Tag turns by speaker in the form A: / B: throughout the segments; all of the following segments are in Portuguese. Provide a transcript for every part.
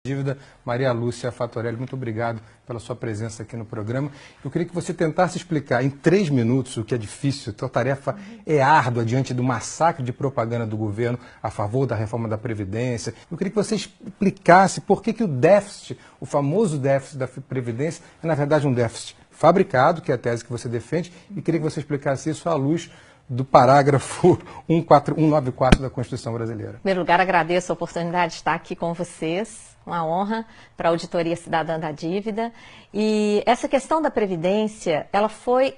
A: Dívida, Maria Lúcia Fatorelli, muito obrigado pela sua presença aqui no programa. Eu queria que você tentasse explicar em 3 minutos, o que é difícil, a tarefa é árdua diante do massacre de propaganda do governo a favor da reforma da Previdência. Eu queria que você explicasse por que o déficit, o famoso déficit da Previdência, é na verdade um déficit fabricado, que é a tese que você defende, e queria que você explicasse isso à luz do parágrafo 194 da Constituição Brasileira.
B: Em primeiro lugar, agradeço a oportunidade de estar aqui com vocês, uma honra para a Auditoria Cidadã da Dívida. E essa questão da Previdência, ela foi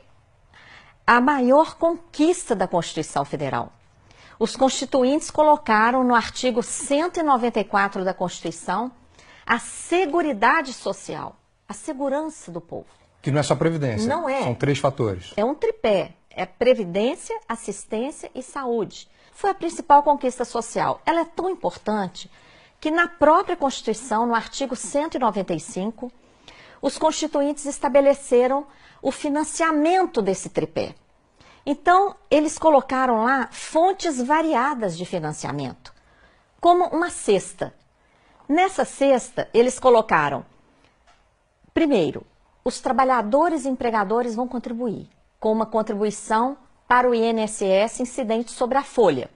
B: a maior conquista da Constituição Federal. Os constituintes colocaram no artigo 194 da Constituição a seguridade social, a segurança do povo.
A: Que não é só Previdência,
B: não é.
A: São 3 fatores.
B: É um tripé. É previdência, assistência e saúde. Foi a principal conquista social. Ela é tão importante que na própria Constituição, no artigo 195, os constituintes estabeleceram o financiamento desse tripé. Então, eles colocaram lá fontes variadas de financiamento, como uma cesta. Nessa cesta, eles colocaram, primeiro, os trabalhadores e empregadores vão contribuir com uma contribuição para o INSS incidente sobre a folha,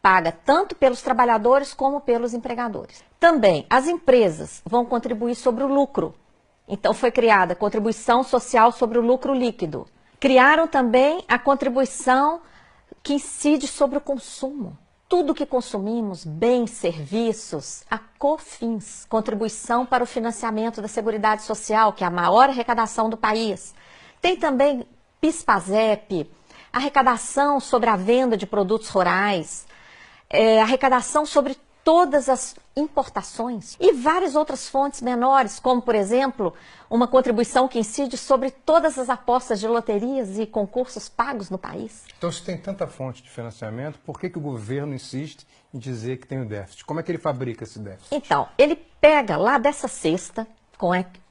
B: paga tanto pelos trabalhadores como pelos empregadores. Também, as empresas vão contribuir sobre o lucro. Então, foi criada a contribuição social sobre o lucro líquido. Criaram também a contribuição que incide sobre o consumo. Tudo que consumimos, bens, serviços, a COFINS, contribuição para o financiamento da Seguridade Social, que é a maior arrecadação do país. Tem também PIS/PASEP, arrecadação sobre a venda de produtos rurais, arrecadação sobre todas as importações e várias outras fontes menores, como, por exemplo, uma contribuição que incide sobre todas as apostas de loterias e concursos pagos no país.
A: Então, se tem tanta fonte de financiamento, por que o governo insiste em dizer que tem o déficit? Como é que ele fabrica esse déficit?
B: Então, ele pega lá dessa cesta,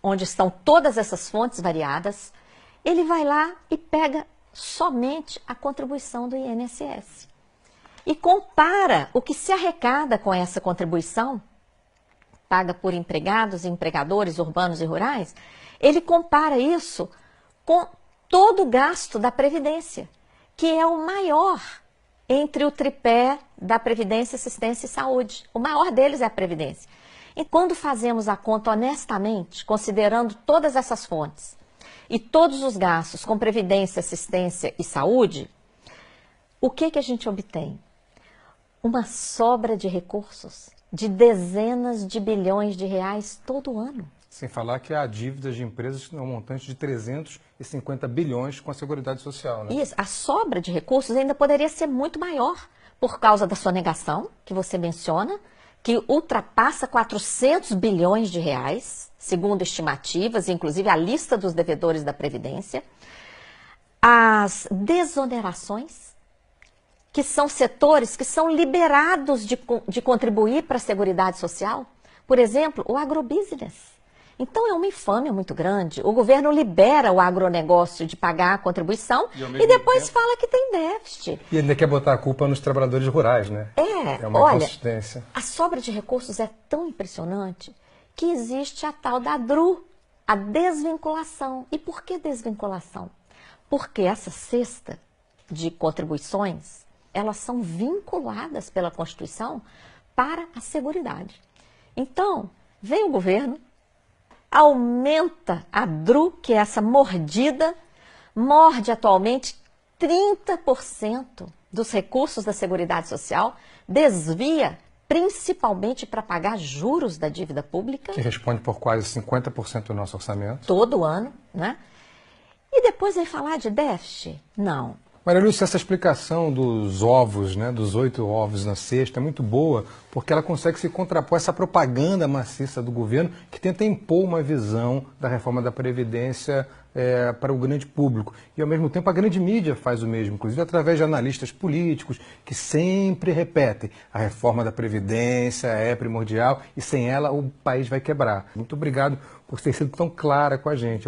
B: onde estão todas essas fontes variadas, ele vai lá e pega somente a contribuição do INSS. E compara o que se arrecada com essa contribuição, paga por empregados e empregadores urbanos e rurais, ele compara isso com todo o gasto da Previdência, que é o maior entre o tripé da Previdência, Assistência e Saúde. O maior deles é a Previdência. E quando fazemos a conta honestamente, considerando todas essas fontes, e todos os gastos com previdência, assistência e saúde, o que a gente obtém? Uma sobra de recursos de dezenas de bilhões de reais todo ano.
A: Sem falar que há dívidas de empresas que têm um montante de 350 bilhões com a Seguridade Social, né?
B: Isso, a sobra de recursos ainda poderia ser muito maior por causa da sonegação, que você menciona, que ultrapassa 400 bilhões de reais, segundo estimativas, inclusive a lista dos devedores da Previdência. As desonerações, que são setores que são liberados de contribuir para a Seguridade Social. Por exemplo, o agrobusiness. Então é uma infâmia muito grande. O governo libera o agronegócio de pagar a contribuição e depois fala que tem déficit.
A: E ainda quer botar a culpa nos trabalhadores rurais, né?
B: É
A: uma
B: olha,
A: inconsistência.
B: A sobra de recursos é tão impressionante que existe a tal da DRU, a desvinculação. E por que desvinculação? Porque essa cesta de contribuições, elas são vinculadas pela Constituição para a Seguridade. Então, vem o governo, aumenta a DRU, que é essa mordida, morde atualmente 30% dos recursos da Seguridade Social, desvia principalmente para pagar juros da dívida pública.
A: Que responde por quase 50% do nosso orçamento.
B: Todo ano, né? E depois vem falar de déficit? Não.
A: Maria Lúcia, essa explicação dos ovos, né, dos 8 ovos na cesta, é muito boa, porque ela consegue se contrapor a essa propaganda maciça do governo que tenta impor uma visão da reforma da Previdência para o grande público. E, ao mesmo tempo, a grande mídia faz o mesmo, inclusive através de analistas políticos que sempre repetem: a reforma da Previdência é primordial e sem ela o país vai quebrar. Muito obrigado por ter sido tão clara com a gente.